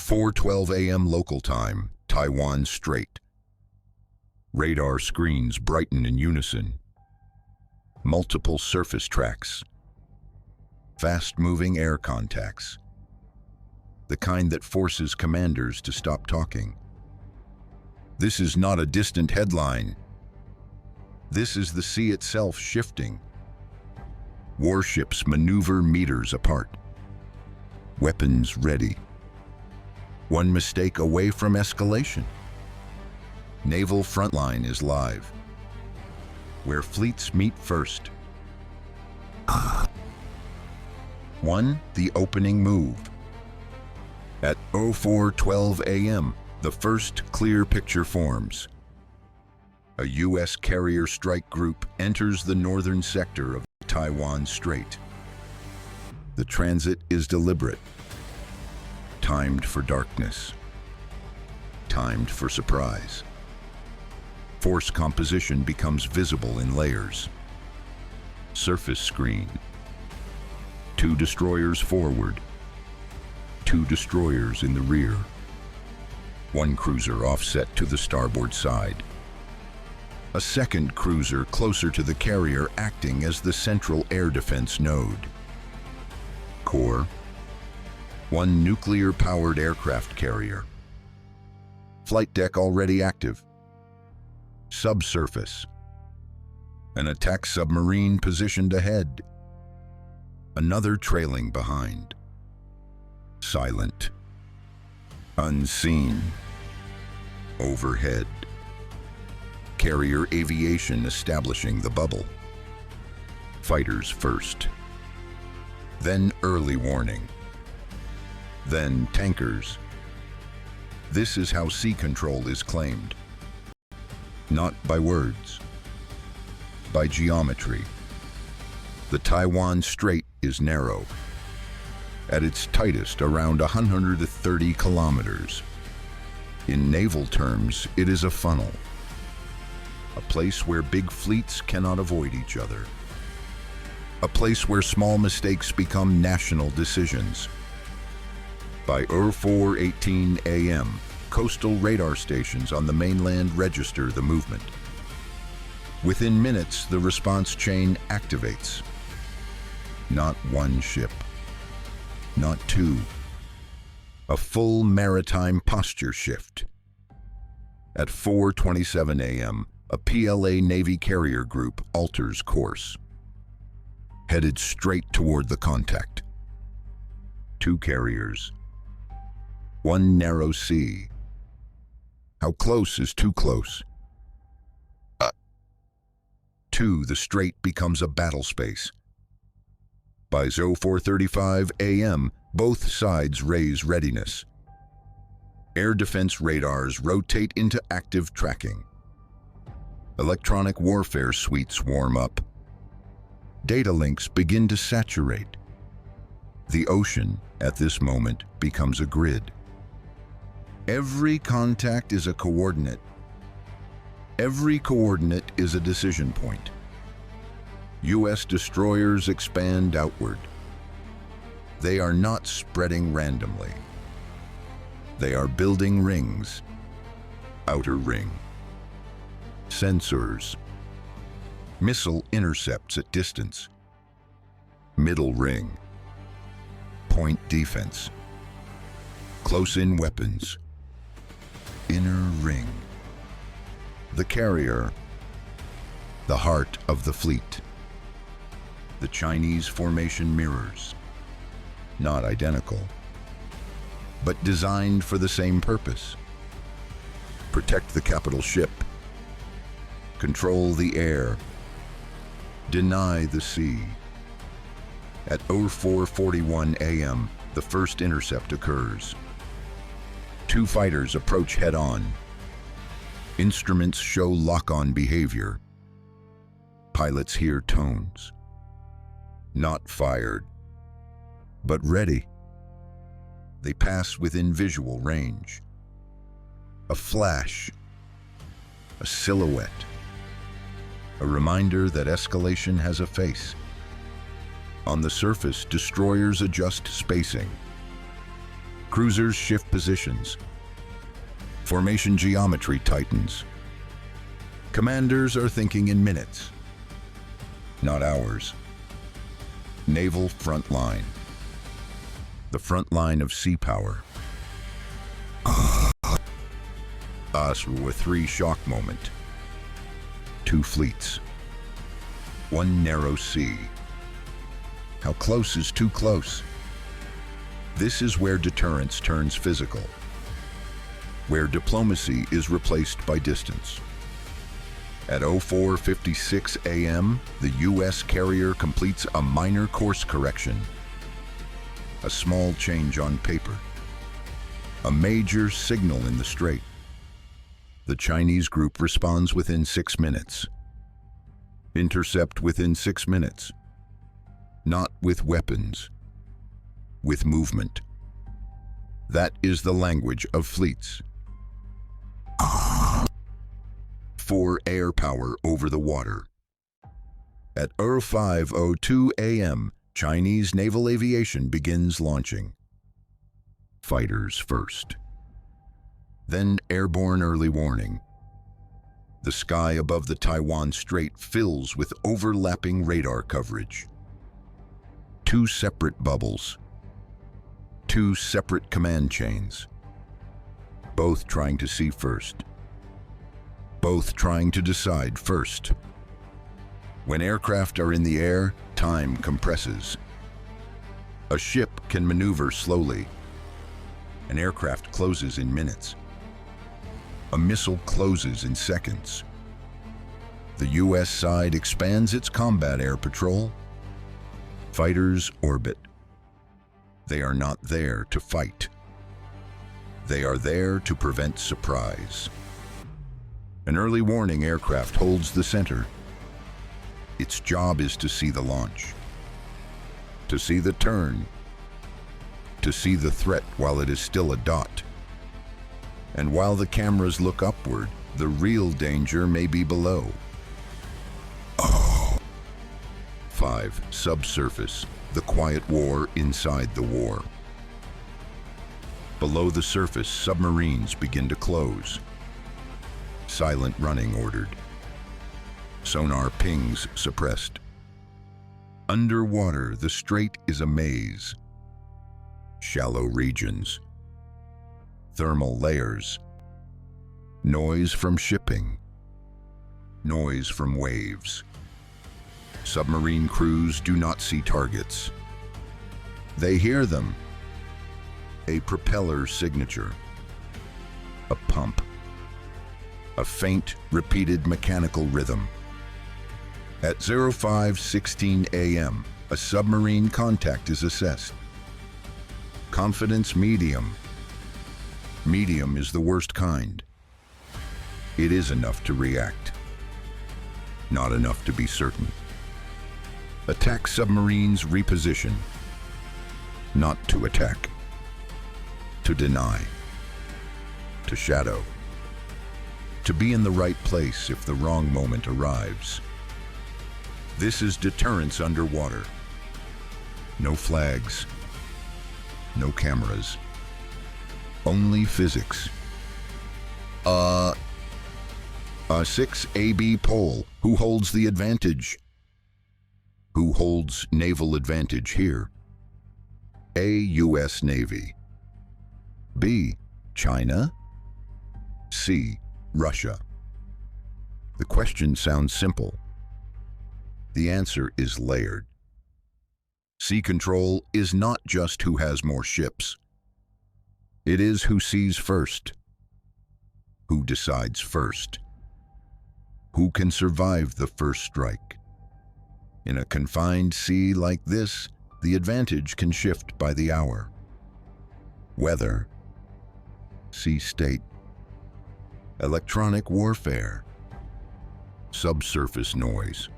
4:12 a.m. local time, Taiwan Strait. Radar screens brighten in unison. Multiple surface tracks. Fast-moving air contacts. The kind that forces commanders to stop talking. This is not a distant headline. This is the sea itself shifting. Warships maneuver meters apart. Weapons ready. One mistake away from escalation. Naval Frontline is live, where fleets meet first. 1. The opening move. At 04:12 a.m., the first clear picture forms. A U.S. carrier strike group enters the northern sector of Taiwan Strait. The transit is deliberate, timed for darkness, timed for surprise. Force composition becomes visible in layers. Surface screen. 2 destroyers forward. 2 destroyers in the rear. 1 cruiser offset to the starboard side. A second cruiser closer to the carrier acting as the central air defense node. Core. 1 nuclear-powered aircraft carrier. Flight deck already active. Subsurface. An attack submarine positioned ahead. Another trailing behind. Silent. Unseen. Overhead. Carrier aviation establishing the bubble. Fighters first. Then early warning. Then tankers. This is how sea control is claimed. Not by words, by geometry. The Taiwan Strait is narrow. At its tightest, around 130 kilometers. In naval terms, it is a funnel. A place where big fleets cannot avoid each other. A place where small mistakes become national decisions. By 04:18 a.m., coastal radar stations on the mainland register the movement. Within minutes, the response chain activates. Not 1 ship, not 2. A full maritime posture shift. At 4:27 a.m., a PLA Navy carrier group alters course, headed straight toward the contact. 2 carriers, 1 narrow sea. How close is too close? 2. The strait becomes a battle space. By 04:35 a.m., both sides raise readiness. Air defense radars rotate into active tracking. Electronic warfare suites warm up. Data links begin to saturate. The ocean, at this moment, becomes a grid. Every contact is a coordinate. Every coordinate is a decision point. U.S. destroyers expand outward. They are not spreading randomly. They are building rings. Outer ring. Sensors. Missile intercepts at distance. Middle ring. Point defense. Close-in weapons. Inner ring. The carrier. The heart of the fleet. The Chinese formation mirrors. Not identical, but designed for the same purpose. Protect the capital ship. Control the air. Deny the sea. At 04:41 a.m., the first intercept occurs. 2 fighters approach head-on. Instruments show lock-on behavior. Pilots hear tones. Not fired, but ready. They pass within visual range. A flash. A silhouette. A reminder that escalation has a face. On the surface, destroyers adjust spacing. Cruisers shift positions. Formation geometry tightens. Commanders are thinking in minutes, not hours. Naval Frontline. The front line of sea power. Us with 3 shock moment. 2 fleets. 1 narrow sea. How close is too close? This is where deterrence turns physical, where diplomacy is replaced by distance. At 04:56 a.m., the U.S. carrier completes a minor course correction. A small change on paper. A major signal in the strait. The Chinese group responds within 6 minutes. Intercept within 6 minutes. Not with weapons, with movement. That is the language of fleets. 4 air power over the water. At 05:02 a.m., Chinese naval aviation begins launching. Fighters first. Then airborne early warning. The sky above the Taiwan Strait fills with overlapping radar coverage. 2 separate bubbles. 2 separate command chains. Both trying to see first. Both trying to decide first. When aircraft are in the air, time compresses. A ship can maneuver slowly. An aircraft closes in minutes. A missile closes in seconds. The U.S. side expands its combat air patrol. Fighters orbit. They are not there to fight. They are there to prevent surprise. An early warning aircraft holds the center. Its job is to see the launch, to see the turn, to see the threat while it is still a dot. And while the cameras look upward, the real danger may be below. 5. Subsurface, the quiet war inside the war. Below the surface, submarines begin to close. Silent running ordered. Sonar pings suppressed. Underwater, the strait is a maze. Shallow regions. Thermal layers. Noise from shipping. Noise from waves. Submarine crews do not see targets. They hear them. A propeller signature. A pump. A faint, repeated mechanical rhythm. At 05:16 a.m., a submarine contact is assessed. Confidence medium. Medium is the worst kind. It is enough to react. Not enough to be certain. Attack submarines reposition. Not to attack. To deny. To shadow. To be in the right place if the wrong moment arrives. This is deterrence underwater. No flags. No cameras. Only physics. A 6 AB pole. Who holds the advantage? Who holds naval advantage here? A. U.S. Navy. B. China. C. Russia. The question sounds simple. The answer is layered. Sea control is not just who has more ships. It is who sees first. Who decides first. Who can survive the first strike. In a confined sea like this, the advantage can shift by the hour. Weather. Sea state. Electronic warfare. Subsurface noise.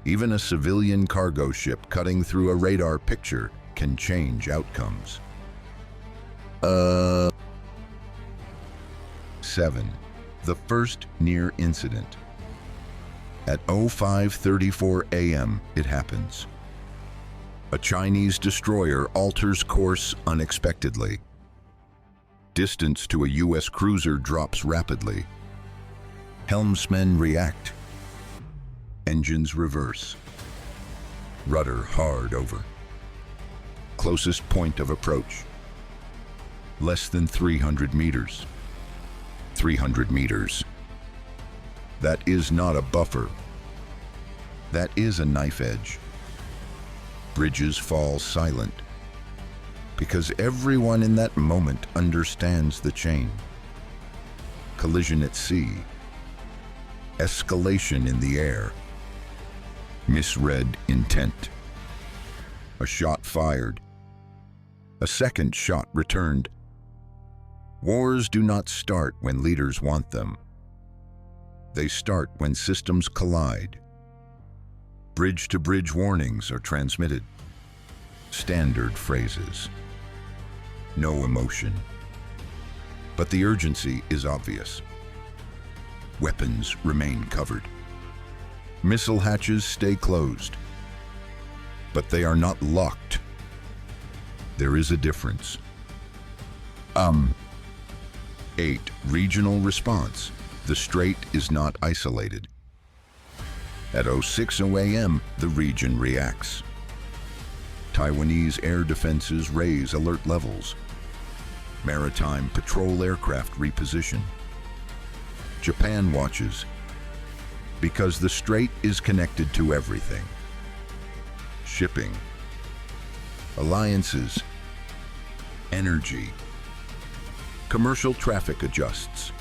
Even a civilian cargo ship cutting through a radar picture can change outcomes. 7. The first near incident. At 05:34 a.m. it happens. A Chinese destroyer alters course unexpectedly. Distance to a U.S. cruiser drops rapidly. Helmsmen react. Engines reverse. Rudder hard over. Closest point of approach. Less than 300 meters. 300 meters. That is not a buffer. That is a knife edge. Bridges fall silent, because everyone in that moment understands the chain. Collision at sea. Escalation in the air. Misread intent. A shot fired. A second shot returned. Wars do not start when leaders want them. They start when systems collide. Bridge-to-bridge warnings are transmitted. Standard phrases. No emotion. But the urgency is obvious. Weapons remain covered. Missile hatches stay closed. But they are not locked. There is a difference. 8. Regional response. The strait is not isolated. At 06:00 a.m., the region reacts. Taiwanese air defenses raise alert levels. Maritime patrol aircraft reposition. Japan watches, because the strait is connected to everything. Shipping. Alliances. Energy. Commercial traffic adjusts.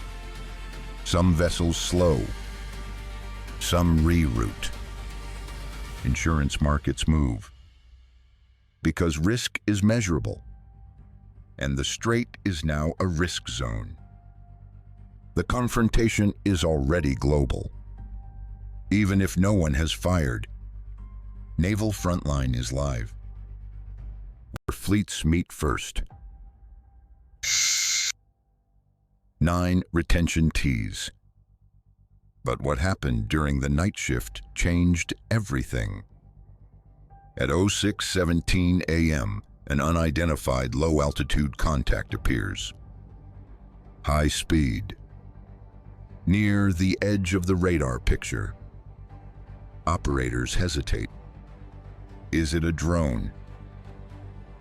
Some vessels slow. Some reroute. Insurance markets move. Because risk is measurable, and the strait is now a risk zone. The confrontation is already global. Even if no one has fired, Naval Frontline is live, where fleets meet first. 9. Retention tees. But what happened during the night shift changed everything. At 06:17 a.m., an unidentified low-altitude contact appears. High speed. Near the edge of the radar picture. Operators hesitate. Is it a drone?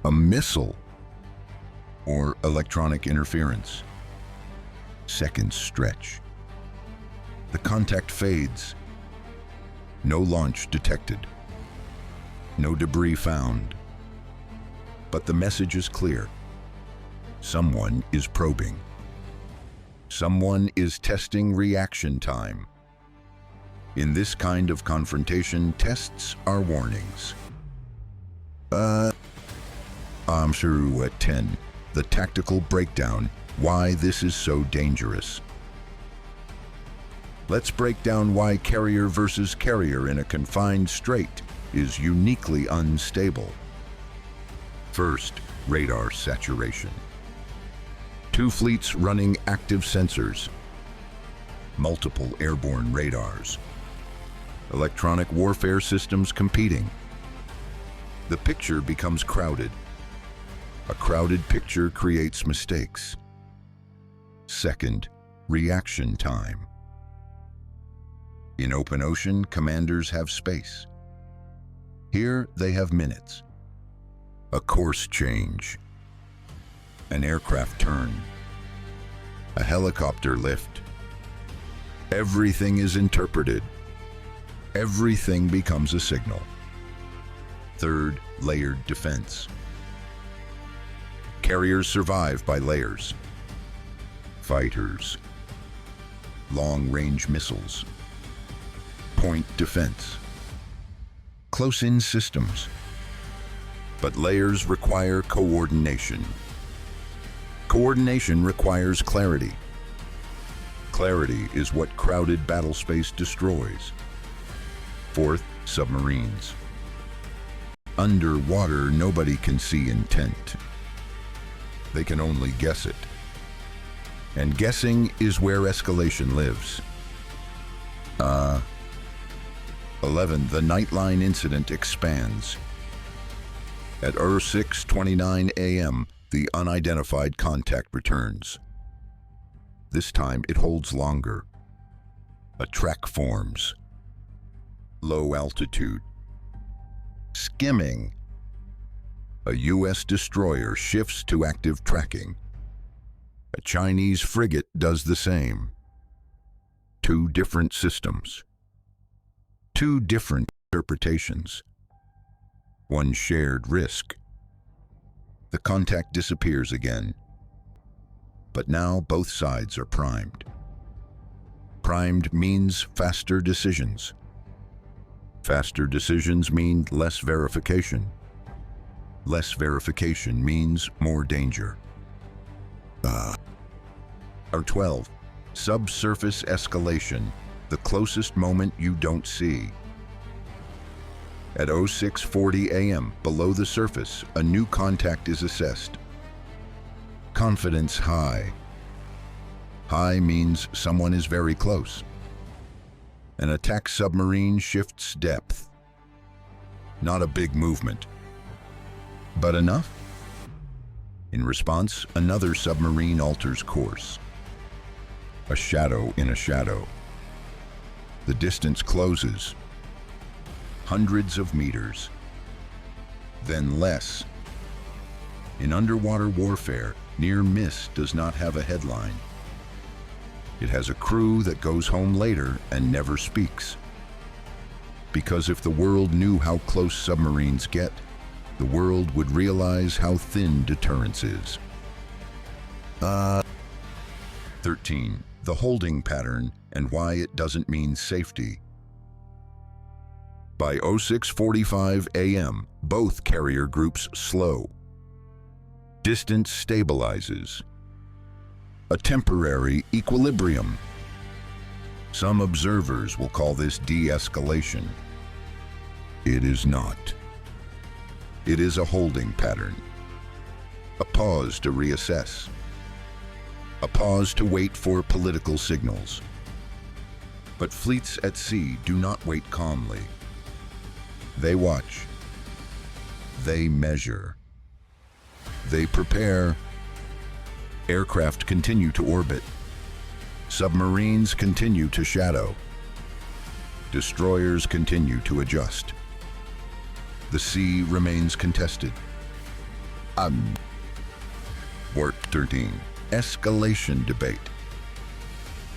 A missile? Or electronic interference? Seconds stretch. The contact fades. No launch detected. No debris found. But the message is clear. Someone is probing. Someone is testing reaction time. In this kind of confrontation, tests are warnings. I'm through at 10. The tactical breakdown. Why this is so dangerous. Let's break down why carrier versus carrier in a confined strait is uniquely unstable. First, radar saturation. 2 fleets running active sensors. Multiple airborne radars. Electronic warfare systems competing. The picture becomes crowded. A crowded picture creates mistakes. Second, reaction time. In open ocean, commanders have space. Here, they have minutes. A course change. An aircraft turn. A helicopter lift. Everything is interpreted. Everything becomes a signal. Third, layered defense. Carriers survive by layers. Fighters. Long-range missiles. Point defense. Close-in systems. But layers require coordination. Coordination requires clarity. Clarity is what crowded battle space destroys. Fourth, submarines. Underwater, nobody can see intent. They can only guess it. And guessing is where escalation lives. 11. The Nightline incident expands. At 06:29 a.m., the unidentified contact returns. This time it holds longer. A track forms. Low altitude. Skimming. A U.S. destroyer shifts to active tracking. A Chinese frigate does the same. Two different systems. Two different interpretations. One shared risk. The contact disappears again. But now both sides are primed. Primed means faster decisions. Faster decisions mean less verification. Less verification means more danger. R12. Subsurface escalation, the closest moment you don't see. At 06:40 a.m., below the surface, a new contact is assessed. Confidence high. High means someone is very close. An attack submarine shifts depth. Not a big movement, but enough. In response, another submarine alters course. A shadow in a shadow. The distance closes. Hundreds of meters. Then less. In underwater warfare, near miss does not have a headline. It has a crew that goes home later and never speaks. Because if the world knew how close submarines get, the world would realize how thin deterrence is. 13. The holding pattern and why it doesn't mean safety. By 06:45 a.m., both carrier groups slow. Distance stabilizes. A temporary equilibrium. Some observers will call this de-escalation. It is not. It is a holding pattern. A pause to reassess. A pause to wait for political signals. But fleets at sea do not wait calmly. They watch. They measure. They prepare. Aircraft continue to orbit. Submarines continue to shadow. Destroyers continue to adjust. The sea remains contested. Warp 13. Escalation debate.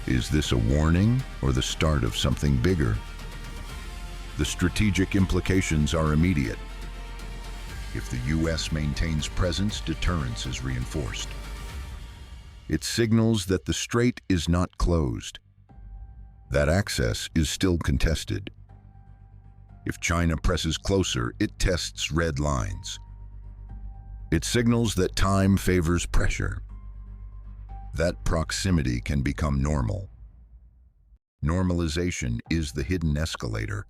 Is this a warning or the start of something bigger? The strategic implications are immediate. If the U.S. maintains presence, deterrence is reinforced. It signals that the strait is not closed. That access is still contested. If China presses closer, it tests red lines. It signals that time favors pressure. That proximity can become normal. Normalization is the hidden escalator,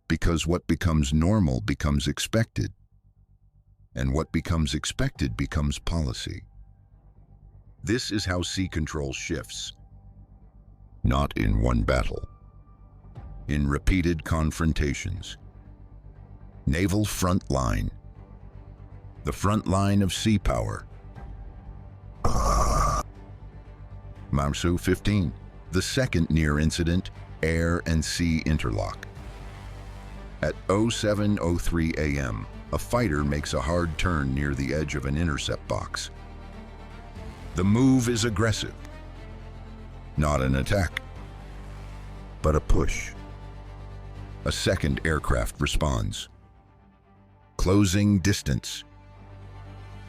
because what becomes normal becomes expected, and what becomes expected becomes policy. This is how sea control shifts, not in one battle, in repeated confrontations. Naval Frontline, the front line of sea power. Marsu 15, the second near incident, air and sea interlock. At 07:03 a.m., a fighter makes a hard turn near the edge of an intercept box. The move is aggressive. Not an attack, but a push. A second aircraft responds. Closing distance.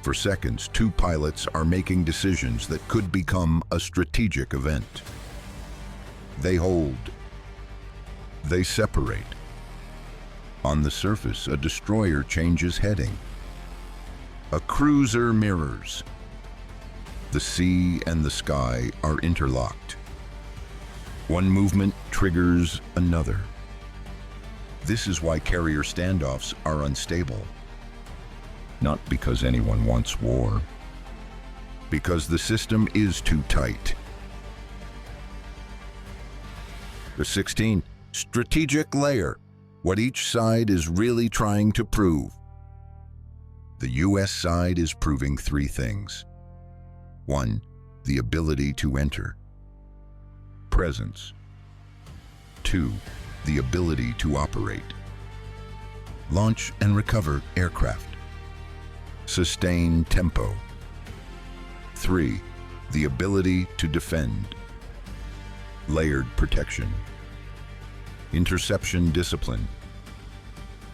For seconds, two pilots are making decisions that could become a strategic event. They hold. They separate. On the surface, a destroyer changes heading. A cruiser mirrors. The sea and the sky are interlocked. One movement triggers another. This is why carrier standoffs are unstable. Not because anyone wants war, because the system is too tight. The 16, strategic layer, what each side is really trying to prove. The US side is proving three things. 1. The ability to enter. Presence. 2. The ability to operate. Launch and recover aircraft. Sustain tempo. 3. The ability to defend. Layered protection. Interception discipline.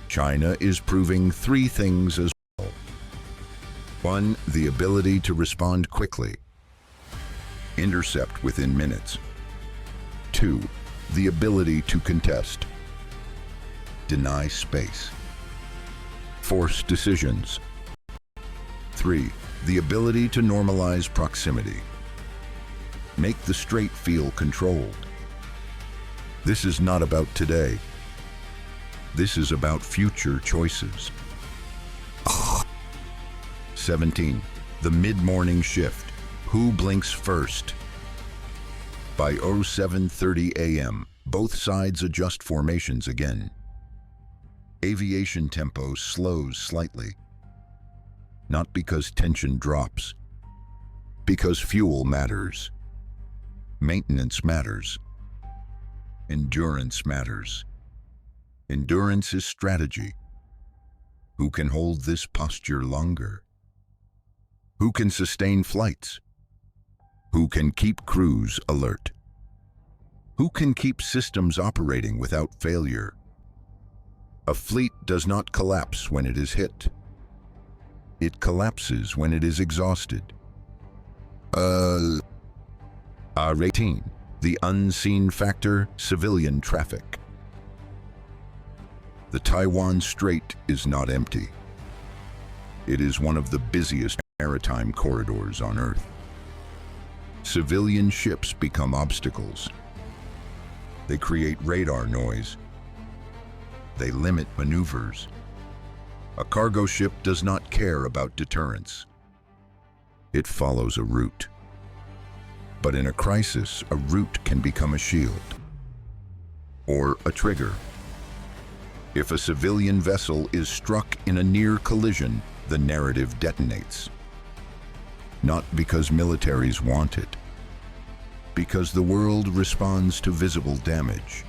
China is proving three things as well. 1. The ability to respond quickly. Intercept within minutes. 2. The ability to contest. Deny space. Force decisions. 3. The ability to normalize proximity. Make the strait feel controlled. This is not about today. This is about future choices. 17. The mid-morning shift. Who blinks first? By 07:30 a.m., both sides adjust formations again. Aviation tempo slows slightly. Not because tension drops, because fuel matters. Maintenance matters. Endurance matters. Endurance is strategy. Who can hold this posture longer? Who can sustain flights? Who can keep crews alert? Who can keep systems operating without failure? A fleet does not collapse when it is hit. It collapses when it is exhausted. R18, the unseen factor, civilian traffic. The Taiwan Strait is not empty. It is one of the busiest maritime corridors on Earth. Civilian ships become obstacles. They create radar noise. They limit maneuvers. A cargo ship does not care about deterrence. It follows a route. But in a crisis, a route can become a shield or a trigger. If a civilian vessel is struck in a near collision, the narrative detonates. Not because militaries want it, because the world responds to visible damage.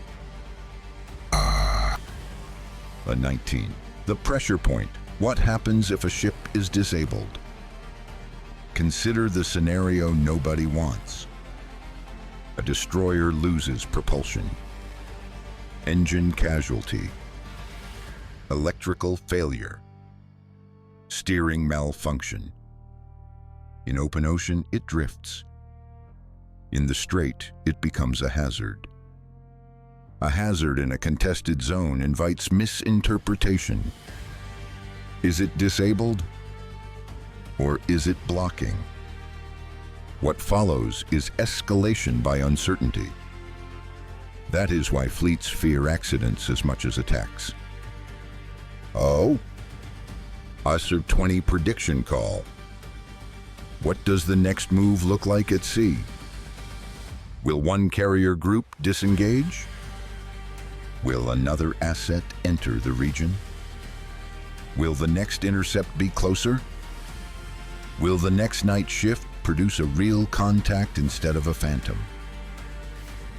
A 19. The pressure point. What happens if a ship is disabled? Consider the scenario nobody wants. A destroyer loses propulsion. Engine casualty. Electrical failure. Steering malfunction. In open ocean, it drifts. In the strait, it becomes a hazard. A hazard in a contested zone invites misinterpretation. Is it disabled? Or is it blocking? What follows is escalation by uncertainty. That is why fleets fear accidents as much as attacks. Oh? ISR 20 prediction call. What does the next move look like at sea? Will one carrier group disengage? Will another asset enter the region? Will the next intercept be closer? Will the next night shift produce a real contact instead of a phantom?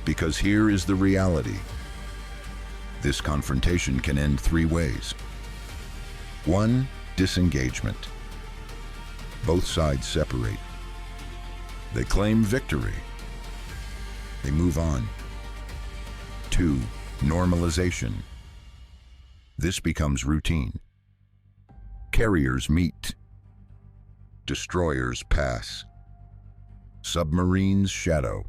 Because here is the reality. This confrontation can end three ways. 1. Disengagement. Both sides separate. They claim victory. They move on. 2. Normalization. This becomes routine. Carriers meet. Destroyers pass. Submarines shadow.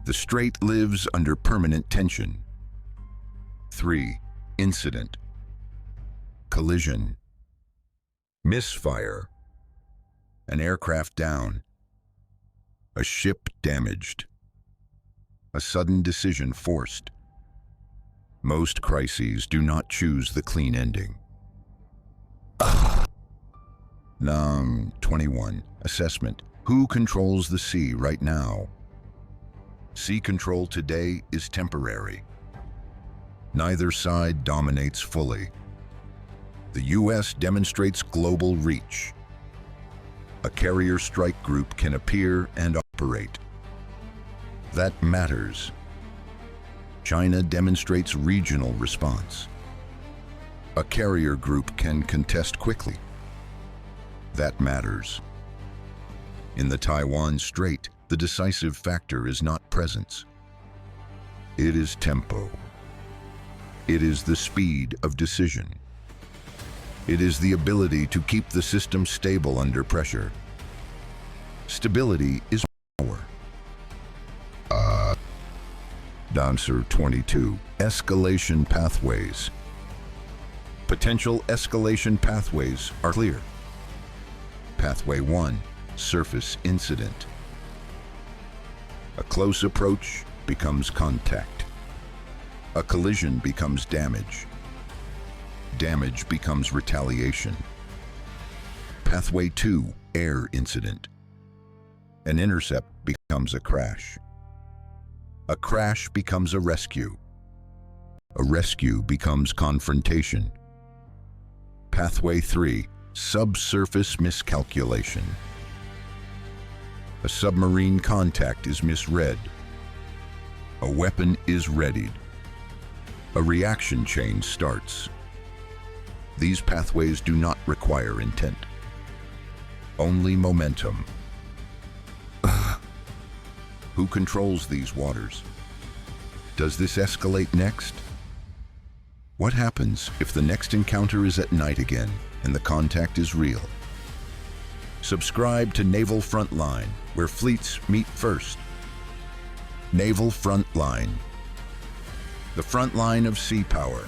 The strait lives under permanent tension. 3. Incident. Collision. Misfire. An aircraft down. A ship damaged. A sudden decision forced. Most crises do not choose the clean ending. 21. Assessment. Who controls the sea right now? Sea control today is temporary. Neither side dominates fully. The U.S. demonstrates global reach. A carrier strike group can appear and operate. That matters. China demonstrates regional response. A carrier group can contest quickly. That matters. In the Taiwan Strait, the decisive factor is not presence. It is tempo. It is the speed of decision. It is the ability to keep the system stable under pressure. Stability is power. Answer 22. Escalation pathways. Potential escalation pathways are clear. Pathway 1, surface incident. A close approach becomes contact. A collision becomes damage. Damage becomes retaliation. Pathway 2, air incident. An intercept becomes a crash. A crash becomes a rescue. A rescue becomes confrontation. Pathway 3, subsurface miscalculation. A submarine contact is misread. A weapon is readied. A reaction chain starts. These pathways do not require intent, only momentum. Who controls these waters? Does this escalate next? What happens if the next encounter is at night again and the contact is real? Subscribe to Naval Frontline, where fleets meet first. Naval Frontline, the front line of sea power.